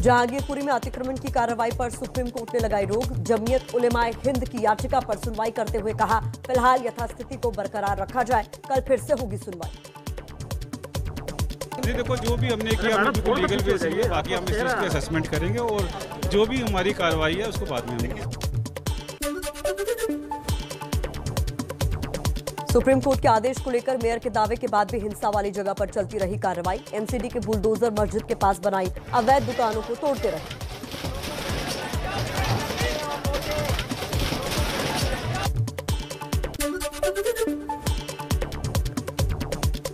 जहांगीरपुरी में अतिक्रमण की कार्रवाई पर सुप्रीम कोर्ट ने लगाई रोक। जमीयत उलेमाए हिंद की याचिका पर सुनवाई करते हुए कहा, फिलहाल यथास्थिति को बरकरार रखा जाए, कल फिर से होगी सुनवाई। जी देखो, जो भी हमने किया हमने बिल्कुल लीगल बेस है, बाकी हम इस चीज़ की असेसमेंट करेंगे और जो भी हमारी कार्रवाई है उसको बाद में हम। सुप्रीम कोर्ट के आदेश को लेकर मेयर के दावे के बाद भी हिंसा वाली जगह पर चलती रही कार्रवाई। एमसीडी के बुलडोजर मस्जिद के पास बनाई अवैध दुकानों को तोड़ते रहे।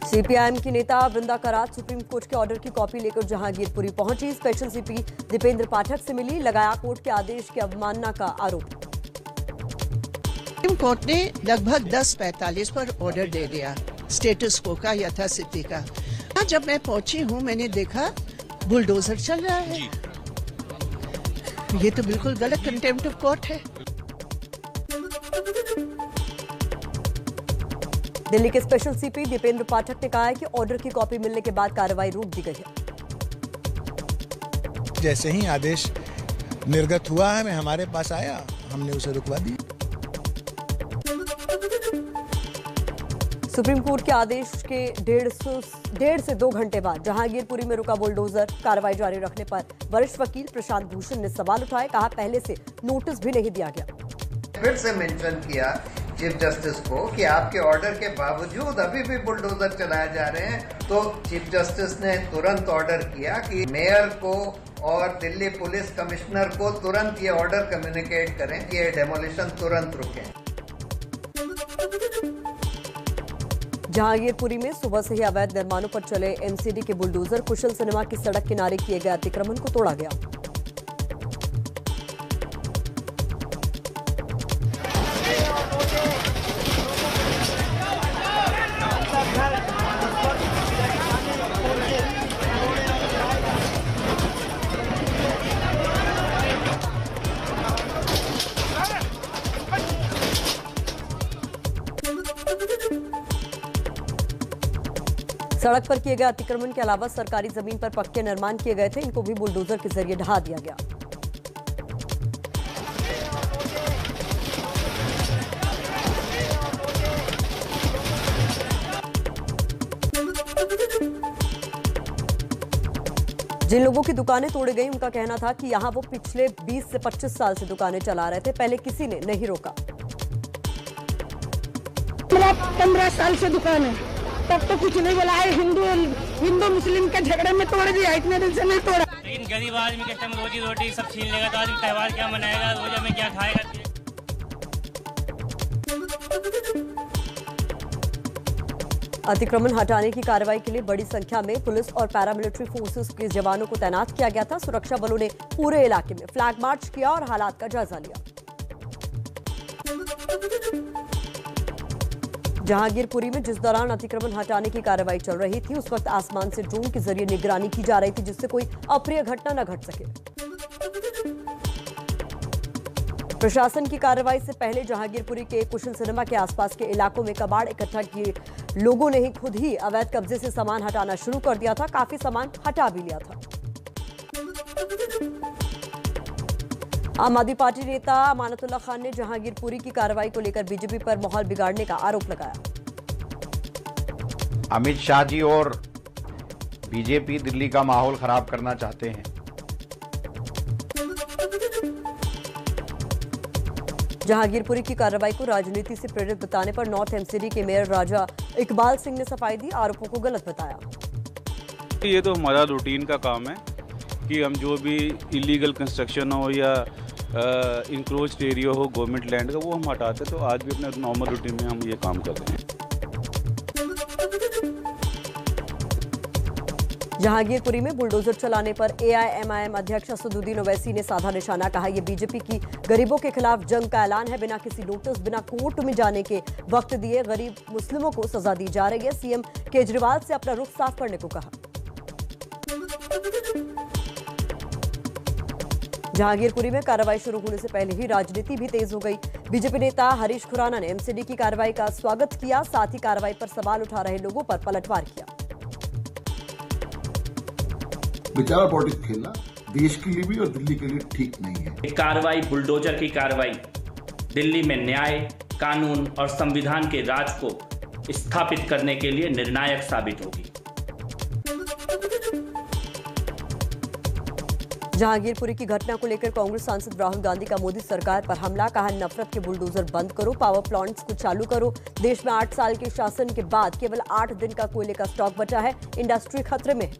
सीपीआईएम की नेता वृंदा करात सुप्रीम कोर्ट के ऑर्डर की कॉपी लेकर जहांगीरपुरी पहुंची। स्पेशल सीपी दीपेंद्र पाठक से मिली, लगाया कोर्ट के आदेश की अवमानना का आरोप। सुप्रीम कोर्ट ने लगभग 10:45 पर ऑर्डर दे दिया स्टेटस को का यथास्थिति का। जब मैं पहुंची हूं मैंने देखा बुलडोजर चल रहा है। ये तो बिल्कुल गलत कंटेम्प्ट ऑफ कोर्ट है। दिल्ली के स्पेशल सीपी दीपेंद्र पाठक ने कहा है कि ऑर्डर की कॉपी मिलने के बाद कार्रवाई रोक दी गई है। जैसे ही आदेश निर्गत हुआ है, हमारे पास आया, हमने उसे रुकवा दिया। सुप्रीम कोर्ट के आदेश के डेढ़ से 2 घंटे बाद जहांगीरपुरी में रुका बुलडोजर। कार्रवाई जारी रखने पर वरिष्ठ वकील प्रशांत भूषण ने सवाल उठाए। कहा, पहले से नोटिस भी नहीं दिया गया। फिर से मेंशन किया चीफ जस्टिस को कि आपके ऑर्डर के बावजूद अभी भी बुलडोजर चलाए जा रहे हैं। तो चीफ जस्टिस ने तुरंत ऑर्डर किया कि मेयर को और दिल्ली पुलिस कमिश्नर को तुरंत ये ऑर्डर कम्युनिकेट करें कि ये डेमोलिशन तुरंत रुके। जहांगीरपुरी में सुबह से ही अवैध निर्माणों पर चले एमसीडी के बुलडोजर। कुशल सिनेमा की सड़क किनारे किए गए अतिक्रमण को तोड़ा गया। सड़क पर किए गए अतिक्रमण के अलावा सरकारी जमीन पर पक्के निर्माण किए गए थे, इनको भी बुलडोजर के जरिए ढहा दिया गया। जिन लोगों की दुकानें तोड़ी गई, उनका कहना था कि यहां वो पिछले 20 से 25 साल से दुकानें चला रहे थे, पहले किसी ने नहीं रोका। 15 साल से दुकान है, तब तो कुछ नहीं बोला है। हिंदू मुस्लिम के झगड़े में तोड़ दिया, इतने दिन से नहीं तोड़ा। लेकिन गरीब आदमी के टाइम रोजी रोटी सब छीन लेगा तो आदमी त्योहार क्या मनाएगा, रोजा में क्या खाएगा। अतिक्रमण हटाने की कार्रवाई के लिए बड़ी संख्या में पुलिस और पैरामिलिट्री फोर्सेस के जवानों को तैनात किया गया था। सुरक्षा बलों ने पूरे इलाके में फ्लैग मार्च किया और हालात का जायजा लिया। जहांगीरपुरी में जिस दौरान अतिक्रमण हटाने की कार्रवाई चल रही थी, उस वक्त आसमान से ड्रोन के जरिए निगरानी की जा रही थी, जिससे कोई अप्रिय घटना न घट सके। प्रशासन की कार्रवाई से पहले जहांगीरपुरी के कुशल सिनेमा के आसपास के इलाकों में कबाड़ इकट्ठा किए लोगों ने ही खुद ही अवैध कब्जे से सामान हटाना शुरू कर दिया था। काफी सामान हटा भी लिया था। आम आदमी पार्टी नेता अमानतुल्लाह खान ने जहांगीरपुरी की कार्रवाई को लेकर बीजेपी पर माहौल बिगाड़ने का आरोप लगाया। अमित शाह जी और बीजेपी दिल्ली का माहौल खराब करना चाहते हैं। जहांगीरपुरी की कार्रवाई को राजनीति से प्रेरित बताने पर नॉर्थ एमसीडी के मेयर राजा इकबाल सिंह ने सफाई दी, आरोपों को गलत बताया। ये तो हमारा रूटीन का काम है कि हम जो भी इलीगल कंस्ट्रक्शन हो या इंक्रोच्ड एरिया हो गवर्नमेंट लैंड का, वो हम हटाते। तो आज भी अपने नॉर्मल रूटीन में हम ये काम कर रहे हैं। जहांगीरपुरी में बुलडोजर चलाने पर एआईएमआईएम अध्यक्ष असदुद्दीन ओवैसी ने साधा निशाना। कहा, यह बीजेपी की गरीबों के खिलाफ जंग का ऐलान है। बिना किसी नोटिस, बिना कोर्ट में जाने के वक्त दिए गरीब मुस्लिमों को सजा दी जा रही है। सीएम केजरीवाल से अपना रुख साफ करने को कहा। जहांगीरपुरी में कार्रवाई शुरू होने से पहले ही राजनीति भी तेज हो गई। बीजेपी नेता हरीश खुराना ने एमसीडी की कार्रवाई का स्वागत किया, साथ ही कार्रवाई पर सवाल उठा रहे लोगों पर पलटवार किया। बेचारा पॉलिटिक्स खेलना देश के लिए भी और दिल्ली के लिए ठीक नहीं है। कार्रवाई, बुलडोजर की कार्रवाई दिल्ली में न्याय, कानून और संविधान के राज को स्थापित करने के लिए निर्णायक साबित होगी। जहांगीरपुरी की घटना को लेकर कांग्रेस सांसद राहुल गांधी का मोदी सरकार पर हमला, कहा नफरत के बुलडोजर बंद करो, पावर प्लांट्स को चालू करो। देश में 8 साल के शासन के बाद केवल 8 दिन का कोयले का स्टॉक बचा है, इंडस्ट्री खतरे में है।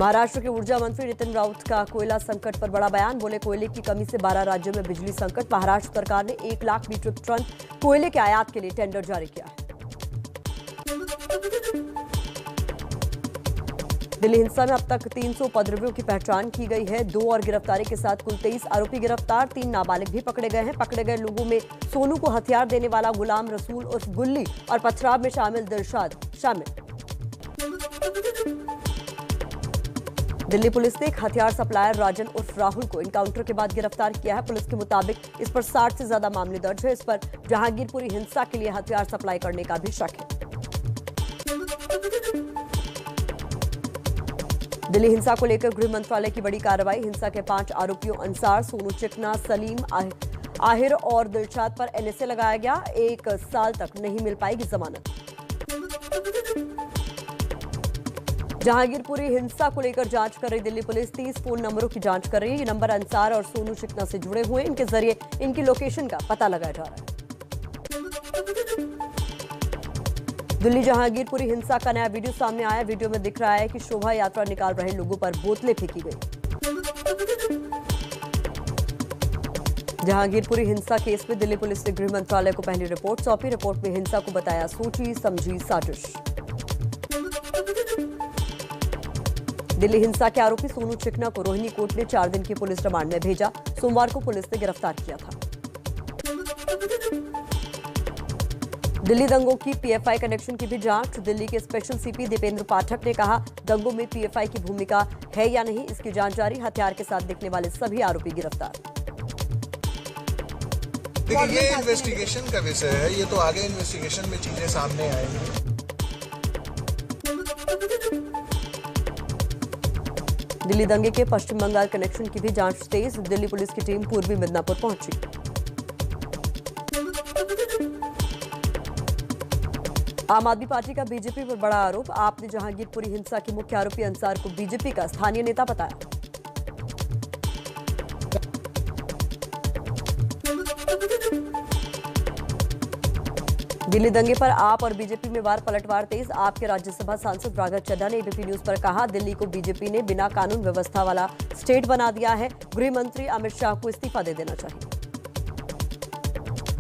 महाराष्ट्र के ऊर्जा मंत्री नितिन राउत का कोयला संकट पर बड़ा बयान, बोले कोयले की कमी से 12 राज्यों में बिजली संकट। महाराष्ट्र सरकार ने 1 लाख मीट्रिक टन कोयले के आयात के लिए टेंडर जारी किया है। दिल्ली हिंसा में अब तक 300 उपद्रवियों की पहचान की गई है। 2 और गिरफ्तारी के साथ कुल 23 आरोपी गिरफ्तार, 3 नाबालिग भी पकड़े गए हैं। पकड़े गए लोगों में सोनू को हथियार देने वाला गुलाम रसूल उर्फ गुल्ली और पथराव में शामिल दिलशाद शामिल। दिल्ली पुलिस ने एक हथियार सप्लायर राजन उर्फ राहुल को एनकाउंटर के बाद गिरफ्तार किया है। पुलिस के मुताबिक इस पर 60 से ज्यादा मामले दर्ज है। इस पर जहांगीरपुरी हिंसा के लिए हथियार सप्लाई करने का भी शक है। दिल्ली हिंसा को लेकर गृह मंत्रालय की बड़ी कार्रवाई, हिंसा के 5 आरोपियों अंसार, सोनू चिकना, सलीम आहिर और दिलशाद पर एनएसए लगाया गया। 1 साल तक नहीं मिल पाएगी जमानत। जहांगीरपुरी हिंसा को लेकर जांच कर रही दिल्ली पुलिस 30 फोन नंबरों की जांच कर रही है। ये नंबर अंसार और सोनू चिकना से जुड़े हुए हैं। इनके जरिए इनकी लोकेशन का पता लगाया जा रहा है। दिल्ली जहांगीरपुरी हिंसा का नया वीडियो सामने आया। वीडियो में दिख रहा है कि शोभा यात्रा निकाल रहे लोगों पर बोतलें फेंकी गई। जहांगीरपुरी हिंसा केस में दिल्ली पुलिस ने गृह मंत्रालय को पहली रिपोर्ट सौंपी। रिपोर्ट में हिंसा को बताया सोची समझी साजिश। दिल्ली हिंसा के आरोपी सोनू चिकना को रोहिणी कोर्ट ने 4 दिन की पुलिस रिमांड में भेजा। सोमवार को पुलिस ने गिरफ्तार किया था। दिल्ली दंगों की पीएफआई कनेक्शन की भी जांच। दिल्ली के स्पेशल सीपी दीपेंद्र पाठक ने कहा, दंगों में पीएफआई की भूमिका है या नहीं, इसकी जांच जारी। हथियार के साथ दिखने वाले सभी आरोपी गिरफ्तार। देखिए, ये इन्वेस्टिगेशन का विषय है, ये तो आगे इन्वेस्टिगेशन में चीजें सामने आएंगी। दिल्ली दंगे के पश्चिम बंगाल कनेक्शन की भी जांच तेज। दिल्ली पुलिस की टीम पूर्वी मिदनापुर पहुंची। आम आदमी पार्टी का बीजेपी पर बड़ा आरोप। आपने जहांगीरपुरी हिंसा के मुख्य आरोपी अंसार को बीजेपी का स्थानीय नेता बताया। दिल्ली दंगे पर आप और बीजेपी में वार पलटवार तेज। आपके राज्यसभा सांसद राघव चड्ढा ने एबीपी न्यूज पर कहा, दिल्ली को बीजेपी ने बिना कानून व्यवस्था वाला स्टेट बना दिया है। गृह मंत्री अमित शाह को इस्तीफा दे देना चाहिए।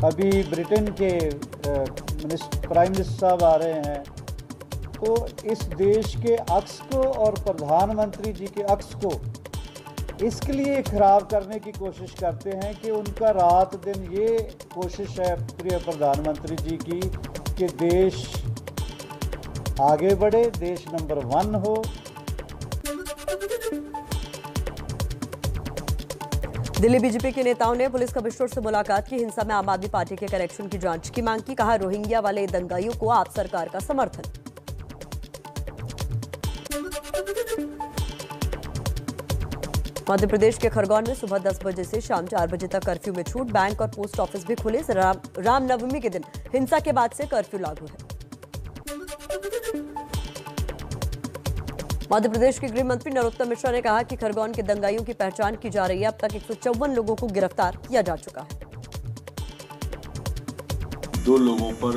अभी ब्रिटेन के प्राइम मिनिस्टर साहब आ रहे हैं, तो इस देश के अक्स को और प्रधानमंत्री जी के अक्स को इसके लिए खराब करने की कोशिश करते हैं कि उनका रात दिन ये कोशिश है प्रिय प्रधानमंत्री जी की कि देश आगे बढ़े, देश नंबर 1 हो। दिल्ली बीजेपी के नेताओं ने पुलिस कमिश्नर से मुलाकात की। हिंसा में आम आदमी पार्टी के कनेक्शन की जांच की मांग की। कहा, रोहिंग्या वाले दंगाइयों को आप सरकार का समर्थन। मध्य प्रदेश के खरगोन में सुबह 10 बजे से शाम 4 बजे तक कर्फ्यू में छूट। बैंक और पोस्ट ऑफिस भी खुले। रामनवमी के दिन हिंसा के बाद से कर्फ्यू लागू है। मध्य प्रदेश के गृह मंत्री नरोत्तम मिश्रा ने कहा कि खरगोन के दंगाइयों की पहचान की जा रही है। अब तक 154 लोगों को गिरफ्तार किया जा चुका है। 2 लोगों पर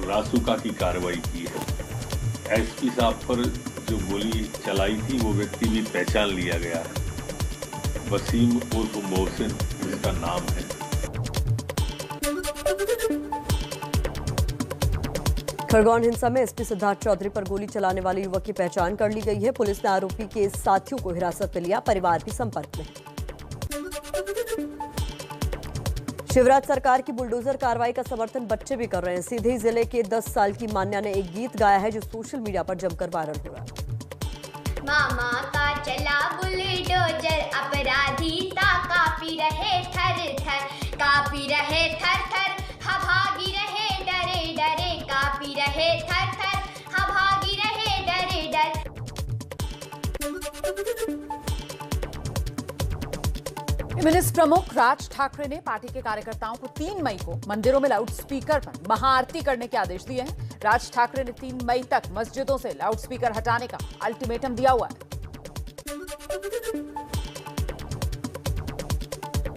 रासुका की कार्रवाई की है। एसपी साहब पर जो गोली चलाई थी वो व्यक्ति भी पहचान लिया गया है। वसीम उर्फ मोहसिन इसका नाम है। खरगोन हिंसा में एसपी सिद्धार्थ चौधरी पर गोली चलाने वाले युवक की पहचान कर ली गई है। पुलिस ने आरोपी के साथियों को हिरासत में लिया। परिवार भी संपर्क में है। शिवराज सरकार की बुलडोजर कार्रवाई का समर्थन बच्चे भी कर रहे हैं। सीधे जिले के 10 साल की मान्या ने एक गीत गाया है जो सोशल मीडिया पर जमकर वायरल हो रहा है। मामा का चला बुलडोजर, अपराधी ता कापी रहे थर थर, कापी रहे थर थर, भागी रहे डरे डरे, कापी रहे कम्युनिस्ट प्रमुख राज ठाकरे ने पार्टी के कार्यकर्ताओं को 3 मई को मंदिरों में लाउडस्पीकर पर महाआरती करने के आदेश दिए हैं। राज ठाकरे ने 3 मई तक मस्जिदों से लाउडस्पीकर हटाने का अल्टीमेटम दिया हुआ है।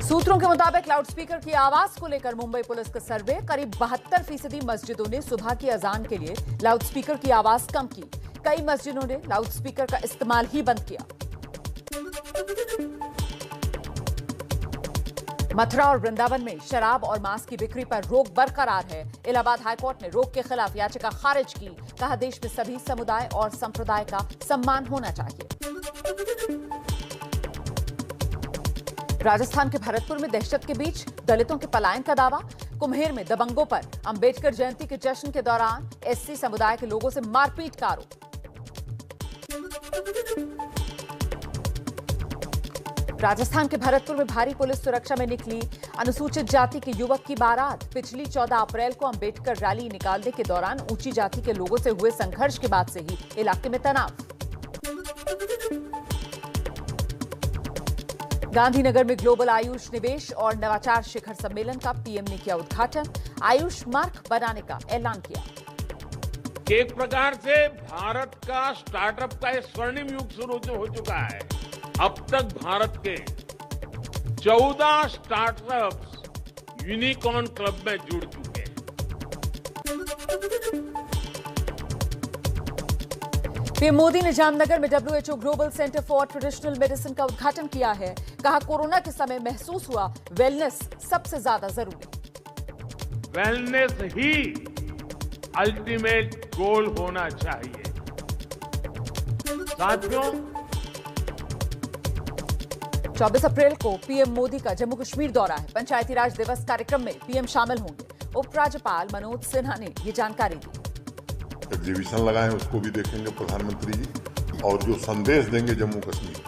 सूत्रों के मुताबिक लाउडस्पीकर की आवाज को लेकर मुंबई पुलिस का सर्वे, करीब 72% मस्जिदों ने सुबह की अजान के लिए लाउडस्पीकर की आवाज कम की। कई मस्जिदों ने लाउडस्पीकर का इस्तेमाल ही बंद किया। मथुरा और वृंदावन में शराब और मांस की बिक्री पर रोक बरकरार है। इलाहाबाद हाईकोर्ट ने रोक के खिलाफ याचिका खारिज की। कहा, देश में सभी समुदाय और संप्रदाय का सम्मान होना चाहिए। राजस्थान के भरतपुर में दहशत के बीच दलितों के पलायन का दावा। कुम्हेर में दबंगों पर अंबेडकर जयंती के जश्न के दौरान एससी समुदाय के लोगों से मारपीट का आरोप। राजस्थान के भरतपुर में भारी पुलिस सुरक्षा में निकली अनुसूचित जाति के युवक की बारात। पिछली 14 अप्रैल को अंबेडकर रैली निकालने के दौरान ऊंची जाति के लोगों से हुए संघर्ष के बाद से ही इलाके में तनाव। गांधीनगर में ग्लोबल आयुष निवेश और नवाचार शिखर सम्मेलन का पीएम ने किया उद्घाटन। आयुष मार्क बनाने का ऐलान किया। एक प्रकार से भारत का स्टार्टअप का एक स्वर्णिम युग शुरू हो चुका है। अब तक भारत के 14 स्टार्टअप्स यूनिकॉर्न क्लब में जुड़ चुके हैं। पीएम मोदी ने जामनगर में WHO global centre for traditional medicine का उद्घाटन किया है। कहा, कोरोना के समय महसूस हुआ वेलनेस सबसे ज्यादा जरूरी। वेलनेस ही अल्टीमेट गोल होना चाहिए। साथियों, 24 अप्रैल को पीएम मोदी का जम्मू कश्मीर दौरा है। पंचायती राज दिवस कार्यक्रम में पीएम शामिल होंगे। उपराज्यपाल मनोज सिन्हा ने ये जानकारी दी। एग्जीबिशन लगाए उसको भी देखेंगे प्रधानमंत्री जी, और जो संदेश देंगे जम्मू कश्मीर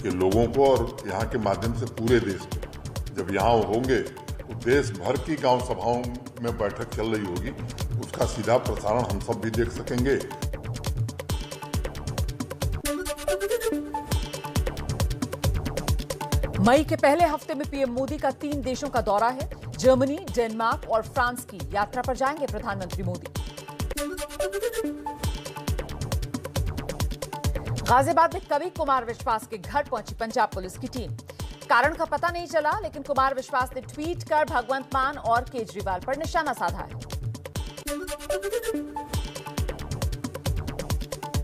के लोगों को और यहाँ के माध्यम से पूरे देश को। जब यहाँ होंगे तो देश भर की गांव सभाओं में बैठक चल रही होगी, उसका सीधा प्रसारण हम सब भी देख सकेंगे। मई के पहले हफ्ते में पीएम मोदी का 3 देशों का दौरा है। जर्मनी, डेनमार्क और फ्रांस की यात्रा पर जाएंगे प्रधानमंत्री मोदी। गाजियाबाद में कवि कुमार विश्वास के घर पहुंची पंजाब पुलिस की टीम। कारण का पता नहीं चला, लेकिन कुमार विश्वास ने ट्वीट कर भगवंत मान और केजरीवाल पर निशाना साधा है।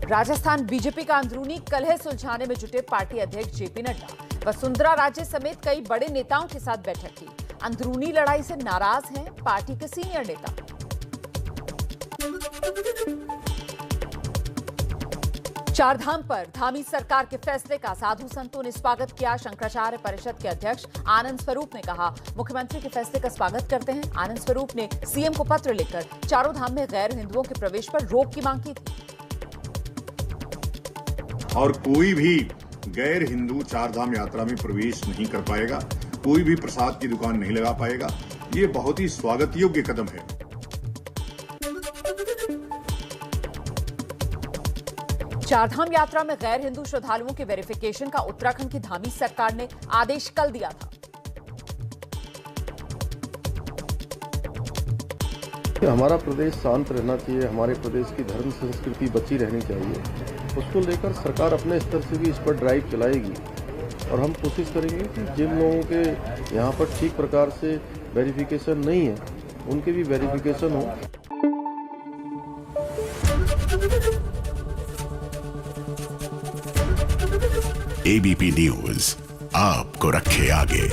राजस्थान बीजेपी का अंदरूनी कलह सुलझाने में जुटे पार्टी अध्यक्ष जेपी नड्डा। वसुंधरा राजे समेत कई बड़े नेताओं के साथ बैठक की। अंदरूनी लड़ाई से नाराज हैं पार्टी के सीनियर नेता। चारधाम पर धामी सरकार के फैसले का साधु संतों ने स्वागत किया। शंकराचार्य परिषद के अध्यक्ष आनंद स्वरूप ने कहा, मुख्यमंत्री के फैसले का स्वागत करते हैं। आनंद स्वरूप ने सीएम को पत्र लिखकर चारों धाम में गैर हिंदुओं के प्रवेश पर रोक की मांग की थी। और कोई भी गैर हिंदू चारधाम यात्रा में प्रवेश नहीं कर पाएगा, कोई भी प्रसाद की दुकान नहीं लगा पाएगा। ये बहुत ही स्वागत योग्य कदम है। चारधाम यात्रा में गैर हिंदू श्रद्धालुओं के वेरिफिकेशन का उत्तराखंड की धामी सरकार ने आदेश कल दिया था। हमारा प्रदेश शांत रहना चाहिए, हमारे प्रदेश की धर्म संस्कृति बची रहनी चाहिए। उसको लेकर सरकार अपने स्तर से भी इस पर ड्राइव चलाएगी और हम कोशिश करेंगे कि जिन लोगों के यहाँ पर ठीक प्रकार से वेरिफिकेशन नहीं है, उनके भी वेरिफिकेशन हो। एबीपी न्यूज आपको रखे आगे।